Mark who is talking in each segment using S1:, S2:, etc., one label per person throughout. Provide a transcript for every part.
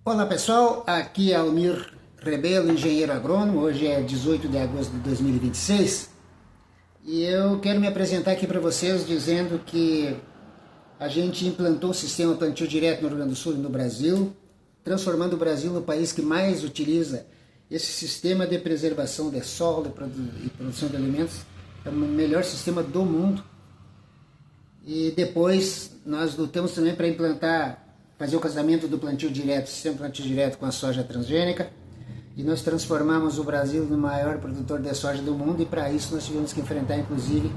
S1: Olá pessoal, aqui é Almir Rebelo, engenheiro agrônomo. Hoje é 18 de agosto de 2026 e eu quero me apresentar aqui para vocês dizendo que a gente implantou o sistema plantio direto no Rio Grande do Sul e no Brasil, transformando o Brasil no país que mais utiliza esse sistema de preservação de solo e produção de alimentos. É o melhor sistema do mundo. E depois nós lutamos também para fazer o casamento do plantio direto, sistema plantio direto com a soja transgênica, e nós transformamos o Brasil no maior produtor de soja do mundo, e para isso nós tivemos que enfrentar inclusive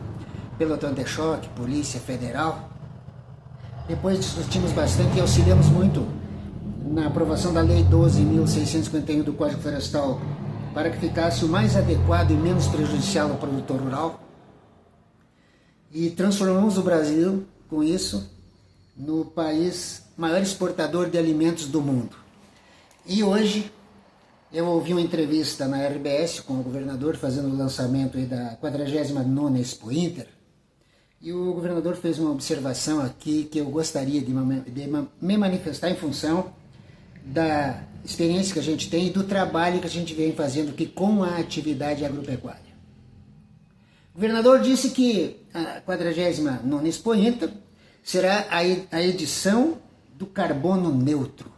S1: pelotão de choque, polícia federal. Depois discutimos bastante e auxiliamos muito na aprovação da Lei 12.651 do Código Florestal, para que ficasse o mais adequado e menos prejudicial ao produtor rural. E transformamos o Brasil, com isso, no país maior exportador de alimentos do mundo. E hoje eu ouvi uma entrevista na RBS com o governador fazendo o lançamento aí da 49ª Expo Inter, e o governador fez uma observação aqui que eu gostaria de me manifestar em função da experiência que a gente tem e do trabalho que a gente vem fazendo aqui com a atividade agropecuária. O governador disse que a 49ª Expo Inter será a edição do carbono neutro,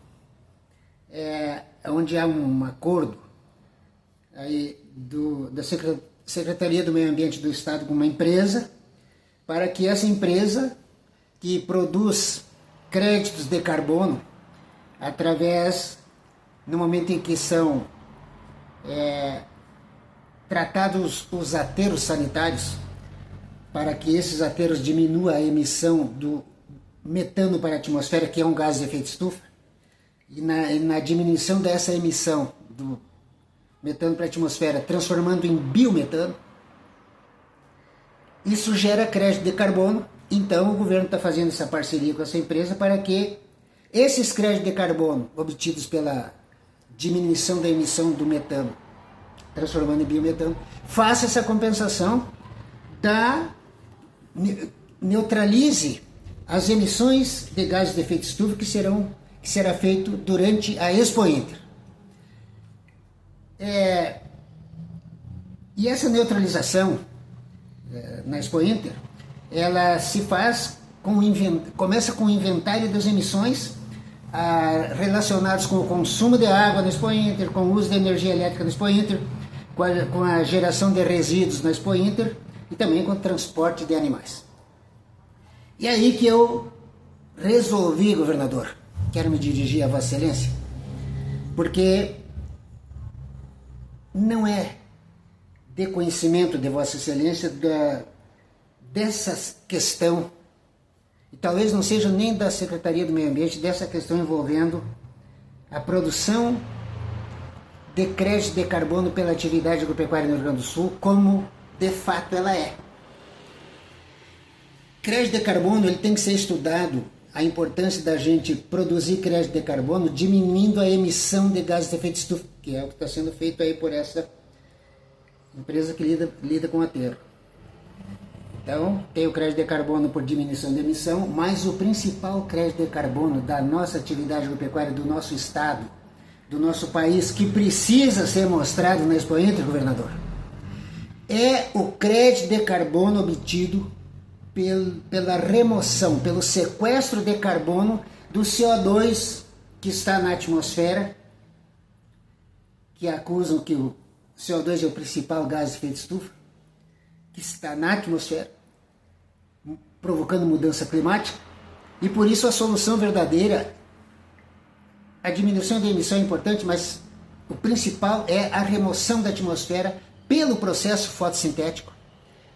S1: onde há um acordo aí da Secretaria do Meio Ambiente do Estado com uma empresa, para que essa empresa, que produz créditos de carbono, através, no momento em que são tratados os aterros sanitários, para que esses aterros diminuam a emissão do metano para a atmosfera, que é um gás de efeito estufa, e na diminuição dessa emissão do metano para a atmosfera, transformando em biometano, isso gera crédito de carbono. Então o governo está fazendo essa parceria com essa empresa para que esses créditos de carbono obtidos pela diminuição da emissão do metano, transformando em biometano, faça essa compensação, neutralize as emissões de gases de efeito estufa que será feito durante a Expo Inter. E essa neutralização na Expo Inter, ela se faz começa com o inventário das emissões relacionadas com o consumo de água na Expo Inter, com o uso de energia elétrica na Expo Inter, com a geração de resíduos na Expo Inter e também com o transporte de animais. E aí que eu resolvi, governador, quero me dirigir a Vossa Excelência, porque não é de conhecimento de Vossa Excelência dessa questão, e talvez não seja nem da Secretaria do Meio Ambiente, dessa questão envolvendo a produção de crédito de carbono pela atividade agropecuária no Rio Grande do Sul, como de fato ela é. Crédito de carbono, ele tem que ser estudado, a importância da gente produzir crédito de carbono diminuindo a emissão de gases de efeito estufa, que é o que está sendo feito aí por essa empresa que lida com aterro. Então, tem o crédito de carbono por diminuição de emissão, mas o principal crédito de carbono da nossa atividade agropecuária, do nosso estado, do nosso país, que precisa ser mostrado na Expo Inter, governador, é o crédito de carbono obtido pela remoção, pelo sequestro de carbono do CO2 que está na atmosfera, que acusam que o CO2 é o principal gás de efeito estufa, que está na atmosfera, provocando mudança climática. E por isso a solução verdadeira, a diminuição da emissão é importante, mas o principal é a remoção da atmosfera pelo processo fotossintético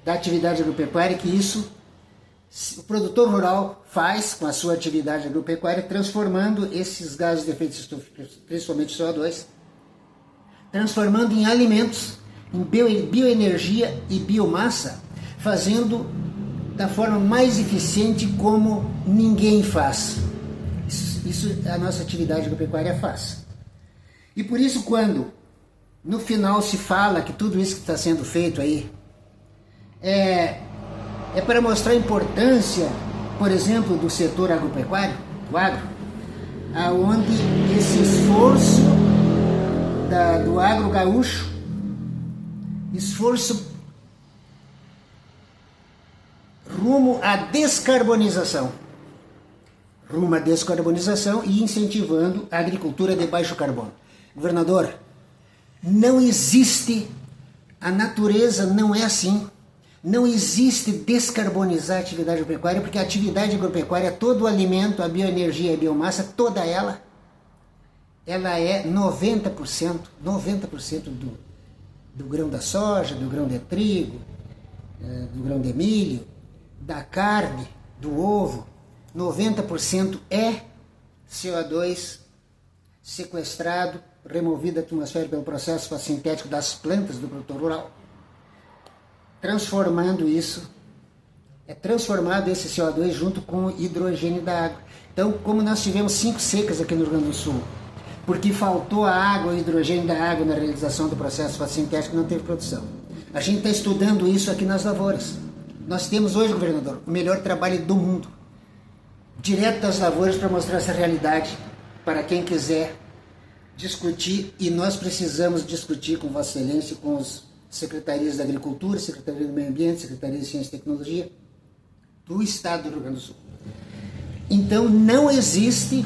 S1: da atividade agropecuária, que isso o produtor rural faz com a sua atividade agropecuária, transformando esses gases de efeito estufa, principalmente CO2, transformando em alimentos, em bioenergia e biomassa, fazendo da forma mais eficiente como ninguém faz. Isso a nossa atividade agropecuária faz. E por isso, quando no final se fala que tudo isso que está sendo feito aí é para mostrar a importância, por exemplo, do setor agropecuário, do agro, onde esse esforço do agro gaúcho, esforço rumo à descarbonização. Rumo à descarbonização e incentivando a agricultura de baixo carbono. Governador, não existe, a natureza não é assim. Não existe descarbonizar a atividade agropecuária, porque a atividade agropecuária, todo o alimento, a bioenergia e a biomassa, toda ela é 90% do grão da soja, do grão de trigo, do grão de milho, da carne, do ovo. 90% é CO2 sequestrado, removido da atmosfera pelo processo fotossintético das plantas do produtor rural. Transformando isso, transformado esse CO2 junto com o hidrogênio da água. Então, como nós tivemos 5 secas aqui no Rio Grande do Sul, porque faltou a água, o hidrogênio da água na realização do processo fotossintético, não teve produção. A gente está estudando isso aqui nas lavouras. Nós temos hoje, governador, o melhor trabalho do mundo, direto das lavouras, para mostrar essa realidade para quem quiser discutir, e nós precisamos discutir com Vossa Excelência, com os secretarias da Agricultura, Secretaria do Meio Ambiente, Secretaria de Ciência e Tecnologia do Estado do Rio Grande do Sul. Então, não existe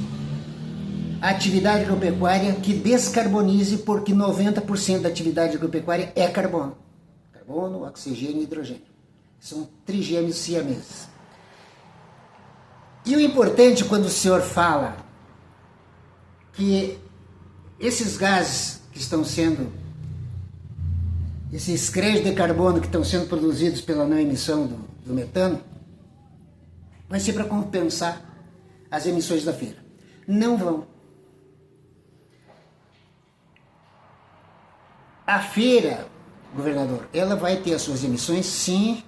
S1: atividade agropecuária que descarbonize, porque 90% da atividade agropecuária é carbono. Carbono, oxigênio e hidrogênio. São trigêmeos siameses. E o importante, quando o senhor fala que esses gases que estão sendo, esses créditos de carbono que estão sendo produzidos pela não emissão do metano, vai ser para compensar as emissões da feira. Não vão. A feira, governador, ela vai ter as suas emissões, sim,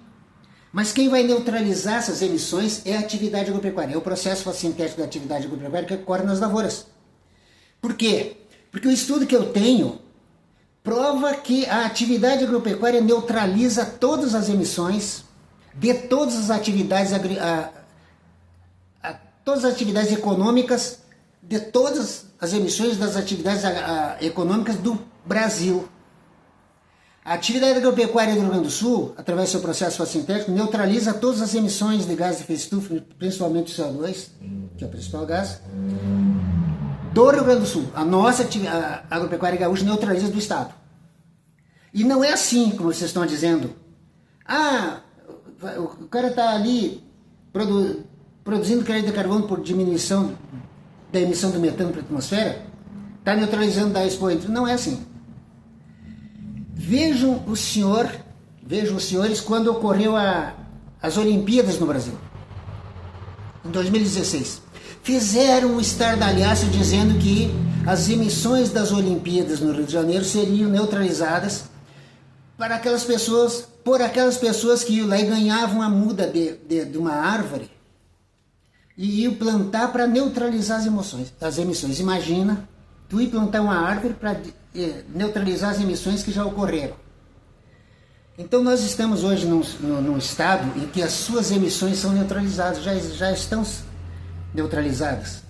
S1: mas quem vai neutralizar essas emissões é a atividade agropecuária, é o processo fotossintético da atividade agropecuária que ocorre nas lavouras. Por quê? Porque o estudo que eu tenho prova que a atividade agropecuária neutraliza todas as emissões de todas as atividades, todas as atividades econômicas, de todas as emissões das atividades econômicas do Brasil. A atividade agropecuária do Rio Grande do Sul, através do seu processo fotossintético, neutraliza todas as emissões de gases de efeito estufa, principalmente o CO2, que é o principal gás, do Rio Grande do Sul. A nossa agropecuária gaúcha neutraliza do Estado. E não é assim, como vocês estão dizendo. Ah, o cara está ali produzindo crédito de carbono por diminuição da emissão do metano para a atmosfera, está neutralizando da Expo Inter. Não é assim. Vejam os senhores quando ocorreu as Olimpíadas no Brasil, em 2016. Fizeram um estardalhaço dizendo que as emissões das Olimpíadas no Rio de Janeiro seriam neutralizadas para aquelas pessoas, por aquelas pessoas que iam lá e ganhavam a muda de uma árvore e iam plantar para neutralizar as emissões. Imagina, tu ir plantar uma árvore para neutralizar as emissões que já ocorreram. Então nós estamos hoje num estado em que as suas emissões são neutralizadas, já estão neutralizadas.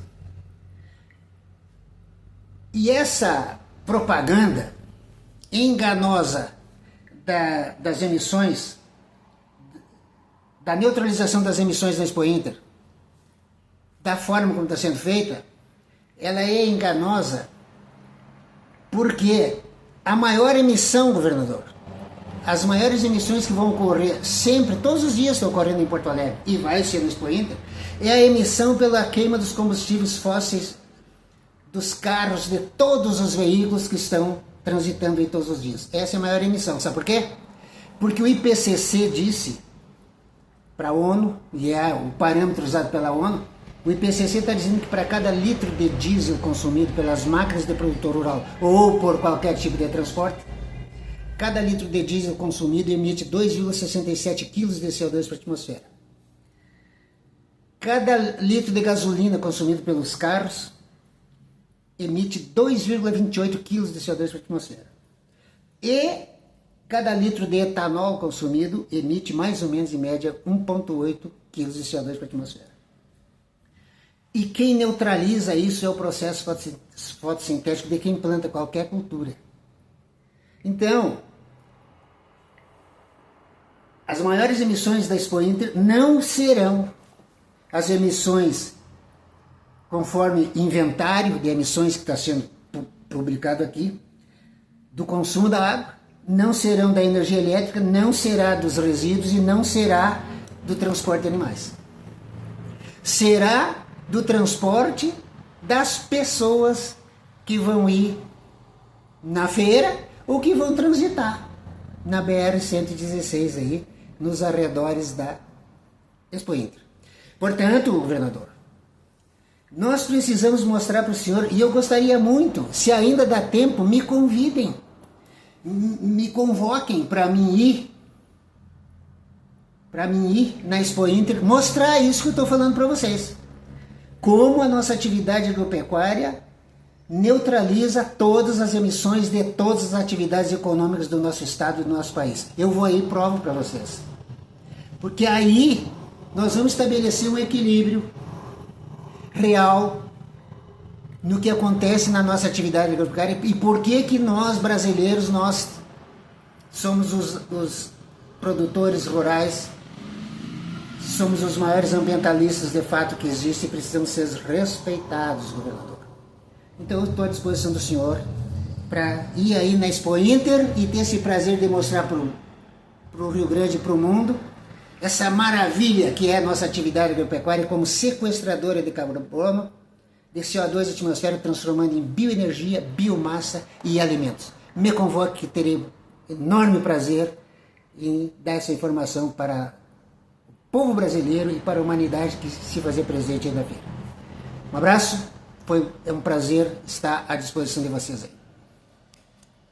S1: E essa propaganda enganosa das emissões, da neutralização das emissões da Expo Inter, da forma como está sendo feita, ela é enganosa porque a maior emissão, governador, as maiores emissões que vão ocorrer sempre, todos os dias estão ocorrendo em Porto Alegre, e vai ser no Expo Inter, é a emissão pela queima dos combustíveis fósseis dos carros, de todos os veículos que estão transitando aí todos os dias. Essa é a maior emissão. Sabe por quê? Porque o IPCC disse para a ONU, e é o parâmetro usado pela ONU, o IPCC está dizendo que para cada litro de diesel consumido pelas máquinas de produtor rural ou por qualquer tipo de transporte, cada litro de diesel consumido emite 2,67 kg de CO2 para a atmosfera. Cada litro de gasolina consumido pelos carros emite 2,28 kg de CO2 para a atmosfera. E cada litro de etanol consumido emite mais ou menos, em média, 1,8 kg de CO2 para a atmosfera. E quem neutraliza isso é o processo fotossintético de quem planta qualquer cultura. Então, as maiores emissões da Expo Inter não serão as emissões conforme inventário de emissões que está sendo publicado aqui, do consumo da água, não serão da energia elétrica, não será dos resíduos e não será do transporte de animais. Será do transporte das pessoas que vão ir na feira ou que vão transitar na BR-116 aí, nos arredores da Expo Inter. Portanto, governador, nós precisamos mostrar para o senhor, e eu gostaria muito, se ainda dá tempo, me convidem, me convoquem para mim ir na Expo Inter, mostrar isso que eu estou falando para vocês. Como a nossa atividade agropecuária neutraliza todas as emissões de todas as atividades econômicas do nosso estado e do nosso país. Eu vou aí e provo para vocês. Porque aí nós vamos estabelecer um equilíbrio real no que acontece na nossa atividade agropecuária e por que nós brasileiros, nós somos os produtores rurais, somos os maiores ambientalistas de fato que existem e precisamos ser respeitados, governador. Então eu estou à disposição do senhor para ir aí na Expo Inter e ter esse prazer de mostrar para o Rio Grande e para o mundo essa maravilha que é a nossa atividade agropecuária como sequestradora de carbono, de CO2 da atmosfera, transformando em bioenergia, biomassa e alimentos. Me convoque que terei enorme prazer em dar essa informação para o povo brasileiro e para a humanidade que se fazer presente aí na feira. Um abraço, é um prazer estar à disposição de vocês aí.